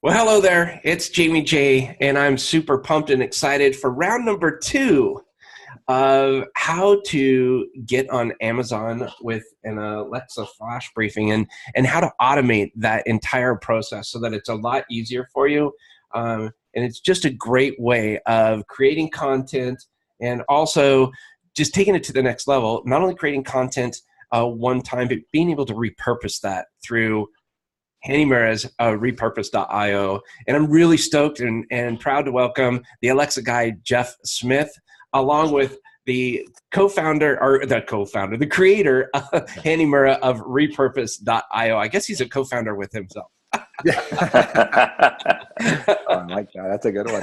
Well, hello there. It's Jamie J, and I'm super pumped and excited for round number 2 of how to get on Amazon with an Alexa flash briefing and how to automate that entire process so that it's a lot easier for you. And it's just a great way of creating content and also just taking it to the next level, not only creating content one time, but being able to repurpose that through Hani Repurpose.io. And I'm really stoked and proud to welcome the Alexa guy, Jeff Smith, along with the the creator, Hani Murrah of Repurpose.io. I guess he's a co-founder with himself. Yeah. Oh, I like that. That's a good one.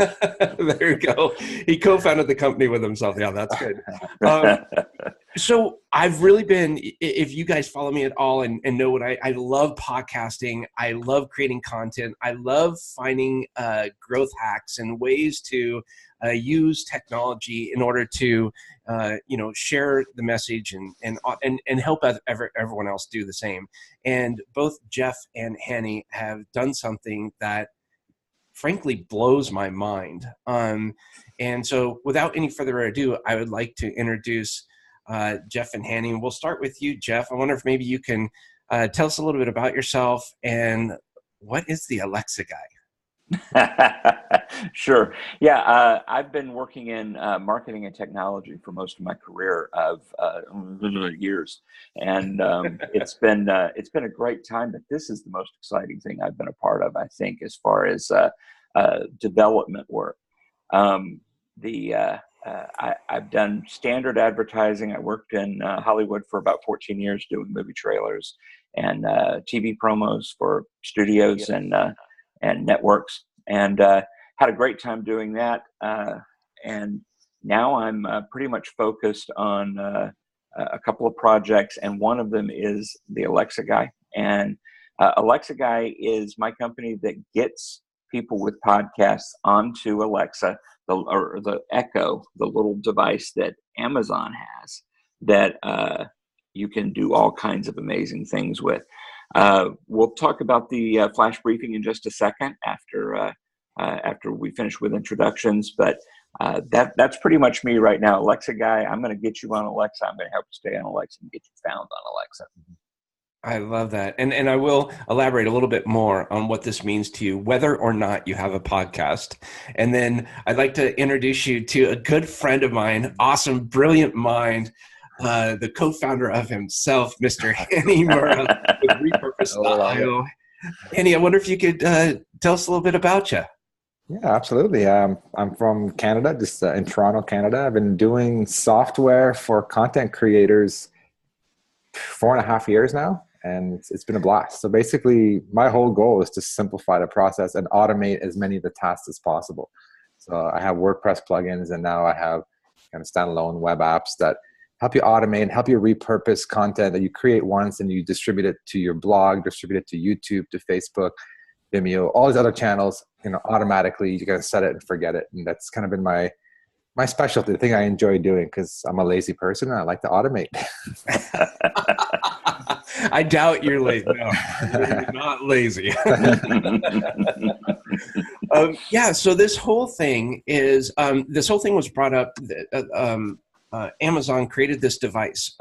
There you go. He co-founded the company with himself. Yeah, that's good. So I've really been, if you guys follow me at all and know what I love podcasting, I love creating content, I love finding growth hacks and ways to use technology in order to, share the message and help everyone else do the same. And both Jeff and Hani have done something that frankly blows my mind. And so without any further ado, I would like to introduce Jeff and Hani. We'll start with you, Jeff. I wonder if maybe you can tell us a little bit about yourself and what is the Alexa guy? Sure. Yeah, I've been working in marketing and technology for most of my career of years, and it's been a great time. But this is the most exciting thing I've been a part of, I think, as far as development work. I've done standard advertising. I worked in Hollywood for about 14 years doing movie trailers and TV promos for studios and networks, and had a great time doing that. And now I'm pretty much focused on a couple of projects, and one of them is the Alexa Guy. And Alexa Guy is my company that gets people with podcasts onto Alexa, or the Echo, the little device that Amazon has that you can do all kinds of amazing things with. We'll talk about the flash briefing in just a second after we finish with introductions, but that's pretty much me right now. Alexa Guy, I'm going to get you on Alexa. I'm going to help you stay on Alexa and get you found on Alexa. I love that. And I will elaborate a little bit more on what this means to you, whether or not you have a podcast. And then I'd like to introduce you to a good friend of mine, awesome, brilliant mind, the co-founder of himself, Mr. Hani Murrah with Repurpose.io. Hani, I wonder if you could tell us a little bit about you. Yeah, absolutely. I'm from Canada, just in Toronto, Canada. I've been doing software for content creators 4.5 years now, and it's been a blast. So basically, my whole goal is to simplify the process and automate as many of the tasks as possible. So I have WordPress plugins, and now I have kind of standalone web apps that help you automate and help you repurpose content that you create once and you distribute it to your blog, distribute it to YouTube, to Facebook, Vimeo, all these other channels, automatically. You got to set it and forget it. And that's kind of been my specialty, the thing I enjoy doing, because I'm a lazy person and I like to automate. I doubt you're lazy. No, you're not lazy. So this whole thing was brought up. Amazon created this device,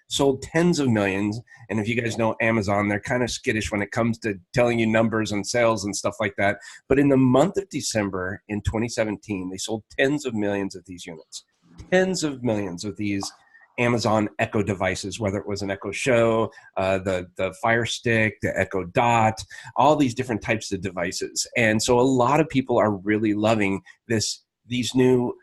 sold tens of millions. And if you guys know Amazon, they're kind of skittish when it comes to telling you numbers and sales and stuff like that. But in the month of December in 2017, they sold tens of millions of these units, tens of millions of these Amazon Echo devices, whether it was an Echo Show, the Fire Stick, the Echo Dot, all these different types of devices. And so a lot of people are really loving these new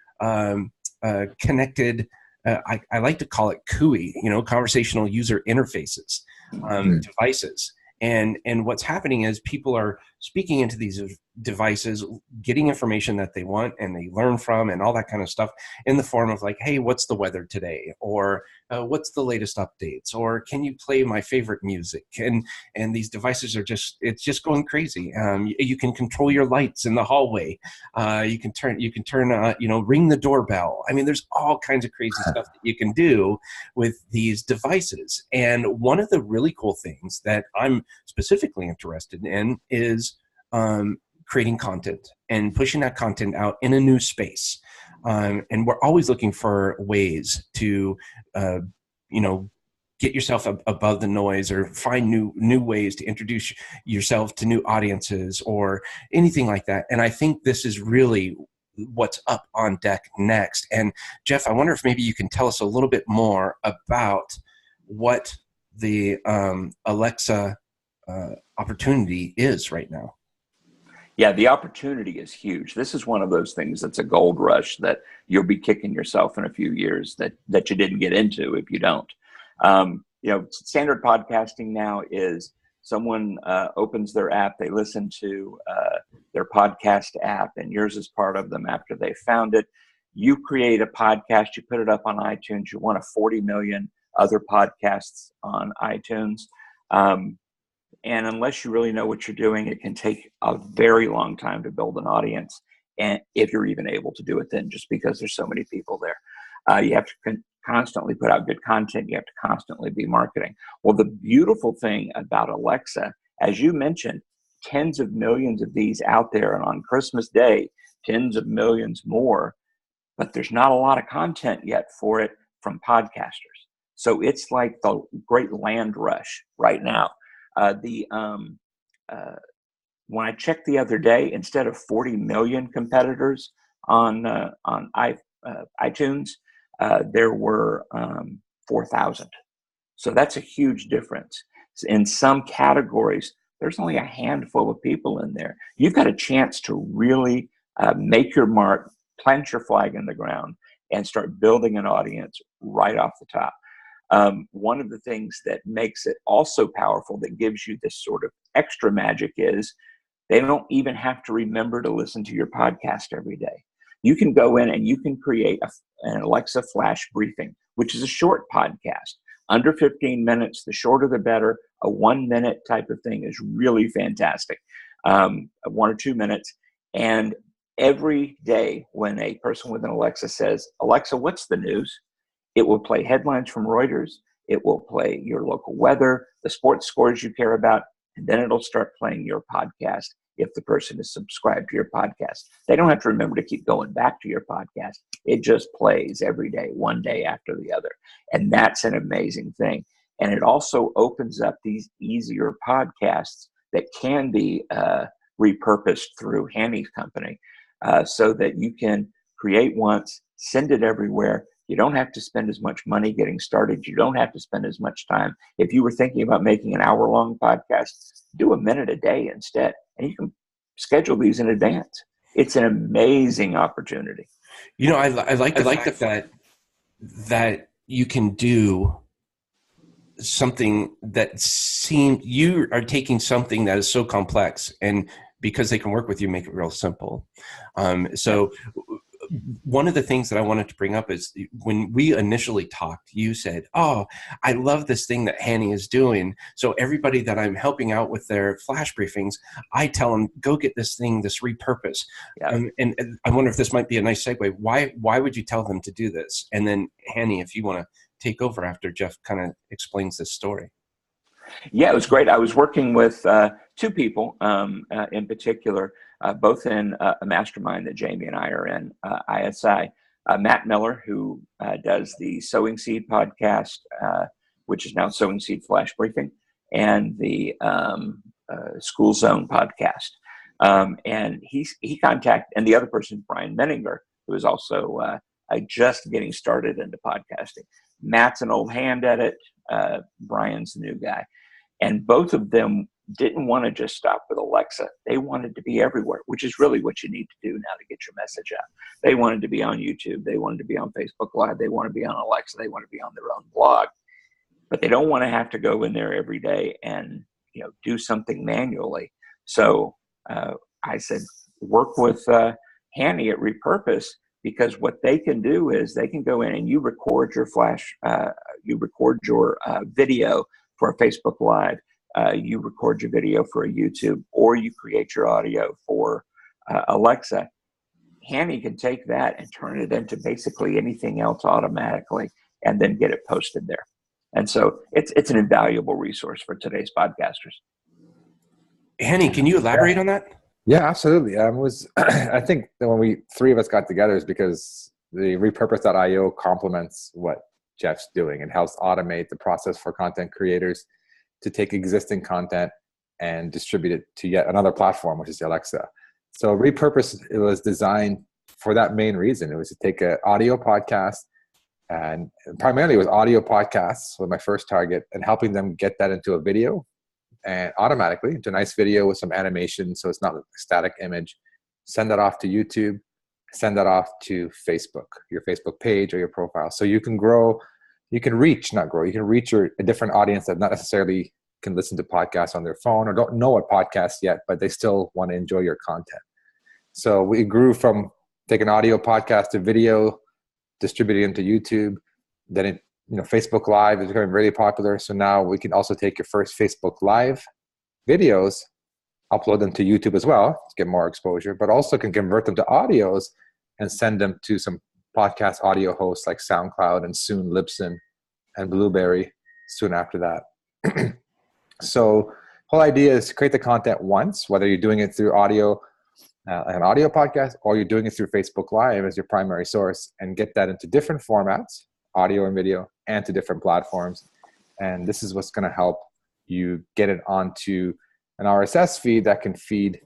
connected, I like to call it CUI, conversational user interfaces, devices. And what's happening is people are speaking into these devices, getting information that they want and they learn from and all that kind of stuff in the form of like, hey, what's the weather today? Or what's the latest updates? Or can you play my favorite music? And these devices are it's just going crazy. You can control your lights in the hallway. You can turn, ring the doorbell. I mean, there's all kinds of crazy stuff that you can do with these devices. And one of the really cool things that I'm specifically interested in is creating content and pushing that content out in a new space. And we're always looking for ways to, get yourself above the noise, or find new ways to introduce yourself to new audiences or anything like that. And I think this is really what's up on deck next. And Jeff, I wonder if maybe you can tell us a little bit more about what the Alexa opportunity is right now. Yeah, the opportunity is huge. This is one of those things that's a gold rush that you'll be kicking yourself in a few years that you didn't get into if you don't. Standard podcasting now is someone opens their app, they listen to their podcast app, and yours is part of them after they found it. You create a podcast, you put it up on iTunes, you want 40 million other podcasts on iTunes. And unless you really know what you're doing, it can take a very long time to build an audience. And if you're even able to do it then, just because there's so many people there, you have to constantly put out good content. You have to constantly be marketing. Well, the beautiful thing about Alexa, as you mentioned, tens of millions of these out there, and on Christmas Day, tens of millions more, but there's not a lot of content yet for it from podcasters. So it's like the great land rush right now. When I checked the other day, instead of 40 million competitors on iTunes, there were 4,000. So that's a huge difference. In some categories, there's only a handful of people in there. You've got a chance to really make your mark, plant your flag in the ground, and start building an audience right off the top. One of the things that makes it also powerful, that gives you this sort of extra magic, is they don't even have to remember to listen to your podcast every day. You can go in and you can create an Alexa flash briefing, which is a short podcast, under 15 minutes. The shorter the better. A 1 minute type of thing is really fantastic. 1 or 2 minutes. And every day when a person with an Alexa says, "Alexa, what's the news?" it will play headlines from Reuters. It will play your local weather, the sports scores you care about, and then it'll start playing your podcast if the person is subscribed to your podcast. They don't have to remember to keep going back to your podcast. It just plays every day, one day after the other. And that's an amazing thing. And it also opens up these easier podcasts that can be repurposed through Hani's company, so that you can create once, send it everywhere. You don't have to spend as much money getting started. You don't have to spend as much time. If you were thinking about making an hour-long podcast, do a minute a day instead, and you can schedule these in advance. It's an amazing opportunity. I like the fact that you can do something that you are taking something that is so complex, and because they can work with you, make it real simple. So one of the things that I wanted to bring up is, when we initially talked, you said, "Oh, I love this thing that Hani is doing. So everybody that I'm helping out with their flash briefings, I tell them, go get this thing, this Repurpose." Yeah. And I wonder if this might be a nice segue. Why would you tell them to do this? And then Hani, if you want to take over after Jeff kind of explains this story. Yeah, it was great. I was working with two people in particular, both in a mastermind that Jaime and I are in, ISI. Matt Miller, who does the Sowing Seed podcast, which is now Sowing Seed Flash Briefing, and the School Zone podcast. And he contacted, and the other person, Brian Menninger, who is also just getting started into podcasting. Matt's an old hand at it. Brian's the new guy. And both of them didn't want to just stop with Alexa. They wanted to be everywhere, which is really what you need to do now to get your message out. They wanted to be on YouTube. They wanted to be on Facebook Live. They want to be on Alexa. They want to be on their own blog. But they don't want to have to go in there every day and do something manually. So I said, work with Hani at Repurpose, because what they can do is they can go in and you record your video for a Facebook Live, you record your video for a YouTube, or you create your audio for Alexa. Hani can take that and turn it into basically anything else automatically, and then get it posted there. And so it's an invaluable resource for today's podcasters. Hani, can you elaborate on that? Yeah, absolutely. Was I think that when we three of us got together is because the repurpose.io complements what Jeff's doing and helps automate the process for content creators to take existing content and distribute it to yet another platform, which is Alexa. So Repurpose, it was designed for that main reason. It was to take an audio podcast, and primarily it was audio podcasts was my first target, and helping them get that into a video and automatically into a nice video with some animation, so it's not a static image. Send that off to YouTube, send that off to Facebook, your Facebook page or your profile. So you can grow, you can reach, not grow, you can reach a different audience that not necessarily can listen to podcasts on their phone or don't know what podcasts yet, but they still want to enjoy your content. So we grew from taking audio podcast to video, distributing into YouTube. Then it, Facebook Live is becoming really popular. So now we can also take your first Facebook Live videos, upload them to YouTube as well to get more exposure, but also can convert them to audios and send them to some podcast audio hosts like SoundCloud and soon Libsyn and Blueberry soon after that. So whole idea is to create the content once, whether you're doing it through audio, an audio podcast, or you're doing it through Facebook Live as your primary source, and get that into different formats, audio and video, and to different platforms. And this is what's going to help you get it onto an RSS feed that can feed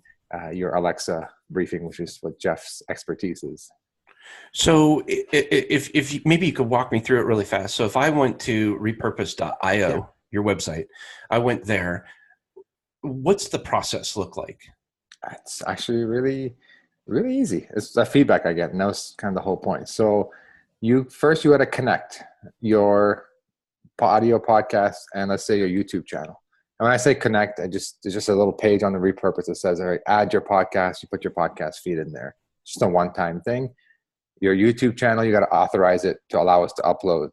your Alexa briefing, which is what Jeff's expertise is. So if maybe you could walk me through it really fast. So if I went to repurpose.io, your website, I went there, what's the process look like? It's actually really, really easy. It's the feedback I get, and that was kind of the whole point. So you had to connect your audio podcast and let's say your YouTube channel. And when I say connect, there's just a little page on the Repurpose that says, all right, add your podcast. You put your podcast feed in there. Just a one-time thing. Your YouTube channel, you got to authorize it to allow us to upload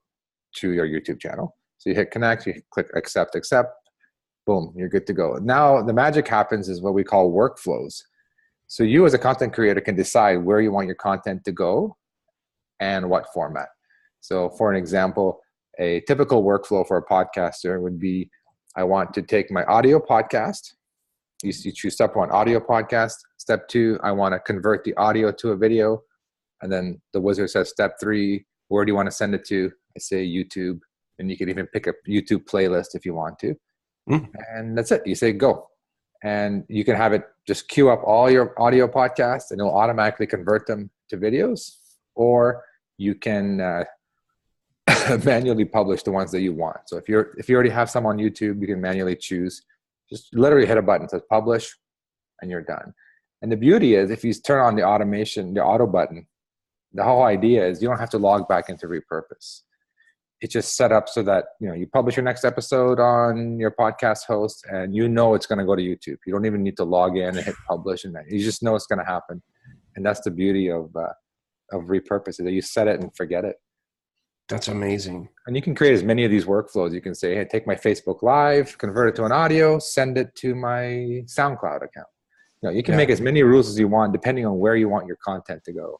to your YouTube channel. So you hit connect, you click accept, boom, you're good to go. Now the magic happens is what we call workflows. So you as a content creator can decide where you want your content to go and what format. So for an example, a typical workflow for a podcaster would be, I want to take my audio podcast. You choose step 1, audio podcast. Step 2, I want to convert the audio to a video. And then the wizard says, step 3, where do you want to send it to? I say YouTube. And you can even pick a YouTube playlist if you want to. And that's it. You say go. And you can have it just queue up all your audio podcasts and it'll automatically convert them to videos. Or you can manually publish the ones that you want. So if you already have some on YouTube, you can manually choose. Just literally hit a button that says publish and you're done. And the beauty is if you turn on the automation, the auto button, the whole idea is you don't have to log back into Repurpose. It's just set up so that you publish your next episode on your podcast host and it's going to go to YouTube. You don't even need to log in and hit publish, and you just know it's going to happen. And that's the beauty of Repurpose, is that you set it and forget it. That's amazing. And you can create as many of these workflows. You can say, hey, take my Facebook Live, convert it to an audio, send it to my SoundCloud account. You can make as many rules as you want depending on where you want your content to go.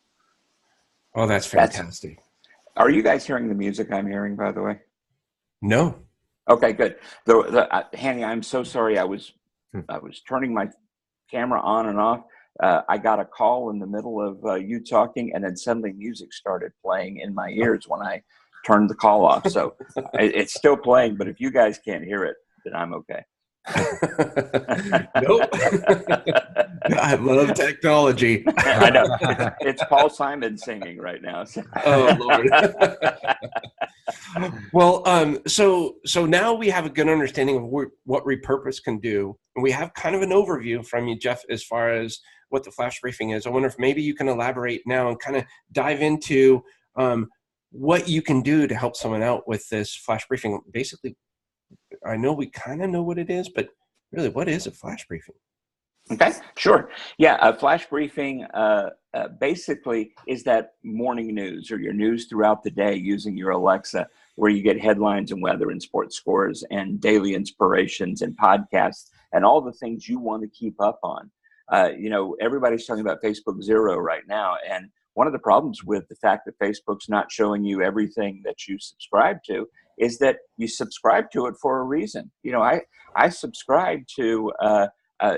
Oh, that's fantastic. Are you guys hearing the music I'm hearing, by the way? No. Okay, good. Hani, I'm so sorry. I was turning my camera on and off. I got a call in the middle of you talking, and then suddenly music started playing in my ears when I turned the call off. So it's still playing, but if you guys can't hear it, then I'm okay. Nope. I love technology. I know. It's Paul Simon singing right now. Oh, Lord. Well, so now we have a good understanding of what Repurpose can do. And we have kind of an overview from you, Jeff, as far as what the flash briefing is. I wonder if maybe you can elaborate now and kind of dive into what you can do to help someone out with this flash briefing. Basically, I know we kind of know what it is, but really, what is a flash briefing? Okay, sure. Yeah, a flash briefing basically is that morning news or your news throughout the day using your Alexa, where you get headlines and weather and sports scores and daily inspirations and podcasts and all the things you want to keep up on. Everybody's talking about Facebook Zero right now. And one of the problems with the fact that Facebook's not showing you everything that you subscribe to is that you subscribe to it for a reason. I subscribe to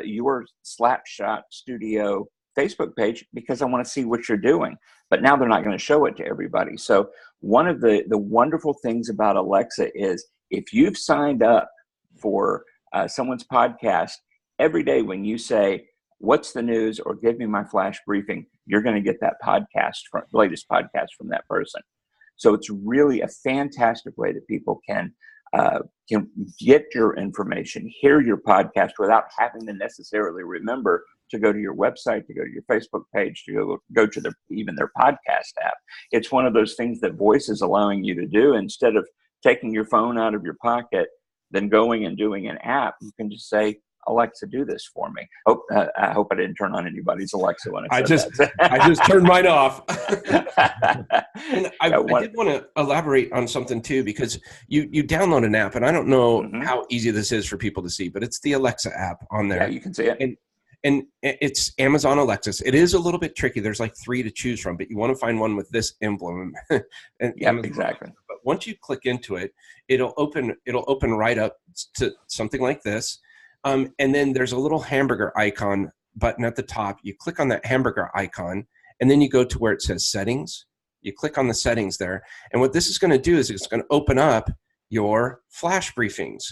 your Slapshot Studio Facebook page because I want to see what you're doing. But now they're not going to show it to everybody. So one of the wonderful things about Alexa is if you've signed up for someone's podcast, every day when you say, "What's the news?" or "Give me my flash briefing," you're going to get that latest podcast from that person. So it's really a fantastic way that people can get your information, hear your podcast without having to necessarily remember to go to your website, to go to your Facebook page, to go to even their podcast app. It's one of those things that voice is allowing you to do. Instead of taking your phone out of your pocket, then going and doing an app, you can just say, "Alexa, do this for me." I hope I didn't turn on anybody's Alexa when I said that. I just turned mine off. And I did want to elaborate on something too, because you download an app, and I don't know how easy this is for people to see, but it's the Alexa app on there. Yeah, you can see it. And it's Amazon Alexis. It is a little bit tricky. There's like 3 to choose from, but you want to find one with this emblem. Yeah, exactly. But once you click into it, it'll open right up to something like this. And then there's a little hamburger icon button at the top. You click on that hamburger icon, and then you go to where it says settings. You click on the settings there. And what this is going to do is it's going to open up your flash briefings.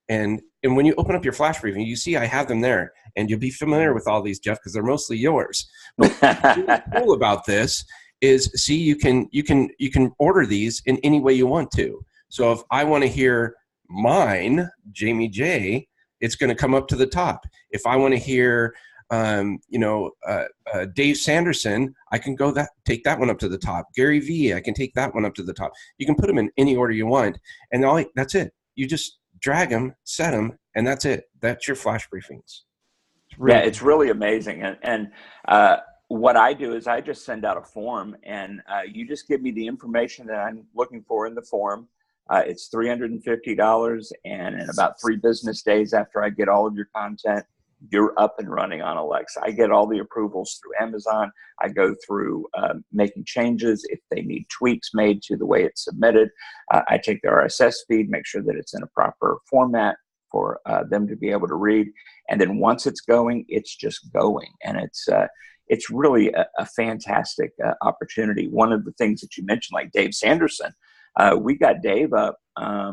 And when you open up your flash briefing, you see I have them there. And you'll be familiar with all these, Jeff, because they're mostly yours. But what's really cool about this is, see, you can order these in any way you want to. So if I want to hear mine, Jamie J, it's going to come up to the top. If I want to hear, Dave Sanderson, I can take that one up to the top. Gary V, I can take that one up to the top. You can put them in any order you want, and that's it. You just drag them, set them, and that's it. That's your flash briefings. It's really amazing. And what I do is I just send out a form, and you just give me the information that I'm looking for in the form. It's $350, and in about 3 business days after I get all of your content, you're up and running on Alexa. I get all the approvals through Amazon. I go through making changes if they need tweaks made to the way it's submitted. I take the RSS feed, make sure that it's in a proper format for them to be able to read. And then once it's going, it's just going. And it's really a fantastic opportunity. One of the things that you mentioned, like Dave Sanderson, we got Dave up a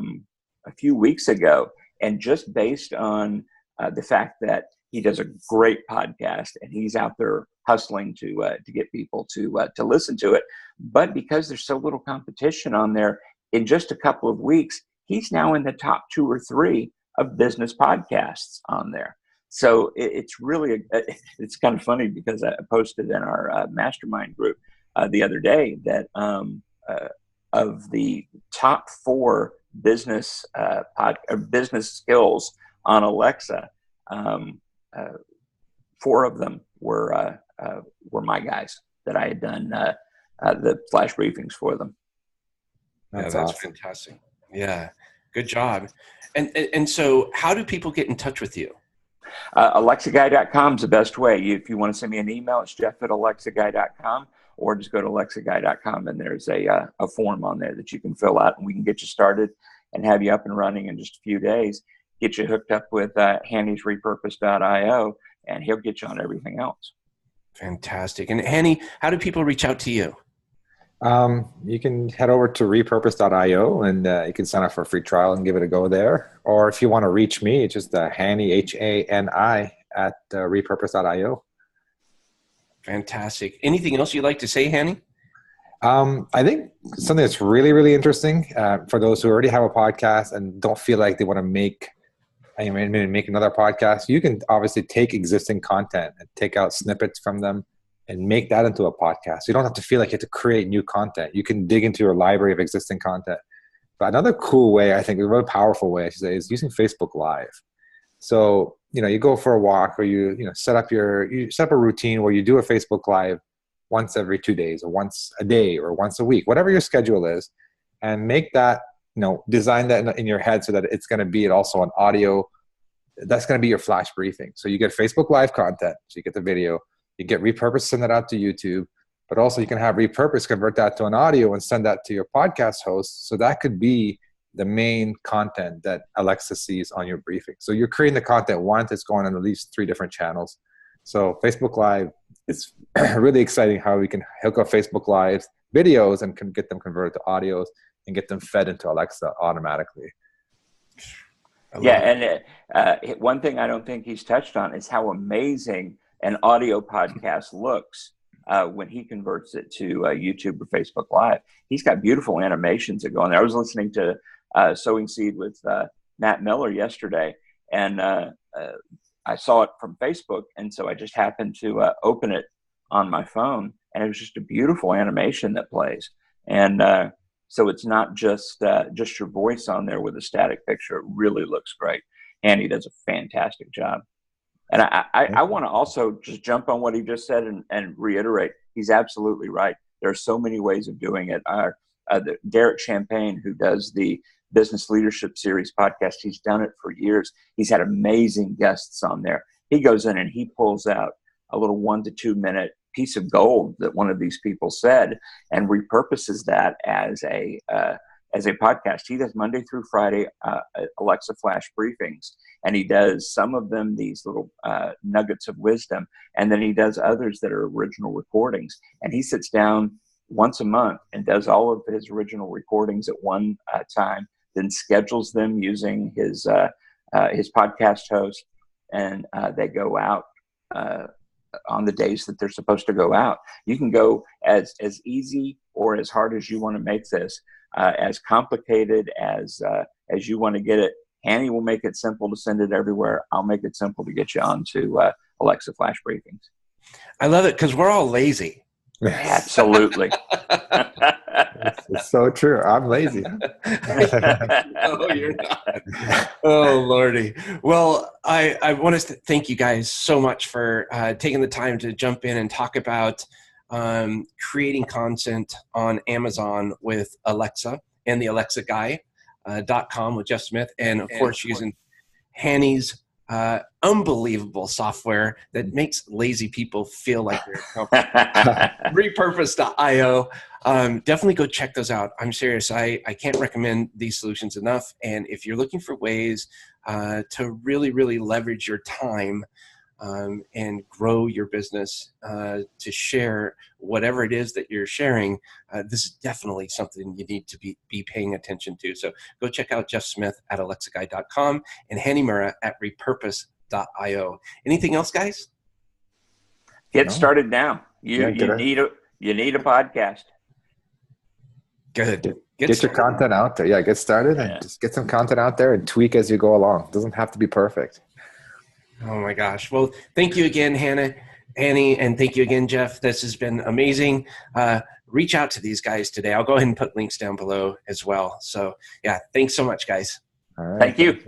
few weeks ago, and just based on the fact that he does a great podcast and he's out there hustling to get people to listen to it, but because there's so little competition on there, in just a couple of weeks, he's now in the top 2 or 3 of business podcasts on there. So it's really it's kind of funny, because I posted in our mastermind group the other day that of the top 4 business business skills on Alexa, 4 of them were my guys that I had done the flash briefings for them. That's awesome. Fantastic. Yeah, good job. And so, how do people get in touch with you? AlexaGuy.com is the best way. If you want to send me an email, it's jeff@AlexaGuy.com, or just go to AlexaGuy.com, and there's a form on there that you can fill out, and we can get you started and have you up and running in just a few days. Get you hooked up with Hani's Repurpose.io, and he'll get you on everything else. Fantastic. And Hani, how do people reach out to you? You can head over to Repurpose.io, and you can sign up for a free trial and give it a go there. Or if you want to reach me, it's just Hani, Hani, at Repurpose.io. Fantastic. Anything else you'd like to say, Hani? I think something that's really, really interesting for those who already have a podcast and don't feel like they want to make another podcast. You can obviously take existing content and take out snippets from them and make that into a podcast. You don't have to feel like you have to create new content. You can dig into your library of existing content. But another cool way, I think, a really powerful way, I should say, is using Facebook Live. So, you go for a walk, or you set up a routine where you do a Facebook Live once every 2 days, or once a day, or once a week, whatever your schedule is, and make that, design that in your head so that it's going to be also an audio. That's going to be your flash briefing. So you get Facebook Live content, so you get the video, you get Repurpose, send it out to YouTube, but also you can have Repurpose convert that to an audio and send that to your podcast host. So that could be the main content that Alexa sees on your briefing. So you're creating the content once, it's going on at least 3 different channels. So Facebook Live is really exciting how we can hook up Facebook Live videos and can get them converted to audios and get them fed into Alexa automatically. Yeah, and one thing I don't think he's touched on is how amazing an audio podcast looks when he converts it to YouTube or Facebook Live. He's got beautiful animations that go on there. I was listening to Sowing Seed with Matt Miller yesterday, and I saw it from Facebook, and so I just happened to open it on my phone, and it was just a beautiful animation that plays. And so it's not just your voice on there with a static picture. It really looks great. Hani does a fantastic job. And I want to also just jump on what he just said and reiterate. He's absolutely right. There are so many ways of doing it. Derek Champagne, who does the Business Leadership Series podcast, he's done it for years. He's had amazing guests on there. He goes in and he pulls out a little 1 to 2 minute piece of gold that one of these people said and repurposes that as a podcast. He does Monday through Friday Alexa flash briefings, and he does some of them these little nuggets of wisdom, and then he does others that are original recordings. And he sits down once a month and does all of his original recordings at one time, then schedules them using his podcast host, and they go out on the days that they're supposed to go out. You can go as easy or as hard as you want to make this, as complicated as you want to get it. Hani will make it simple to send it everywhere. I'll make it simple to get you onto Alexa Flash Briefings. I love it because we're all lazy. Absolutely. It's so true. I'm lazy. No, you're not. Oh, Lordy. Well, I want to thank you guys so much for taking the time to jump in and talk about creating content on Amazon with Alexa and the Alexa Guy.com with Jeff Smith. And of course, using Hani's unbelievable software that makes lazy people feel like they're Repurpose.io. Definitely go check those out. I'm serious. I can't recommend these solutions enough. And if you're looking for ways to really, really leverage your time and grow your business, to share whatever it is that you're sharing, this is definitely something you need to be paying attention to. So go check out Jeff Smith at AlexaGuy.com and Hani Murrah at Repurpose.io. Anything else, guys? Get started now. You need a podcast. Good. Get your content out there. Yeah, get started and just get some content out there and tweak as you go along. It doesn't have to be perfect. Oh my gosh. Well, thank you again, Hani, and thank you again, Jeff. This has been amazing. Reach out to these guys today. I'll go ahead and put links down below as well. So yeah, thanks so much, guys. All right. Thank you.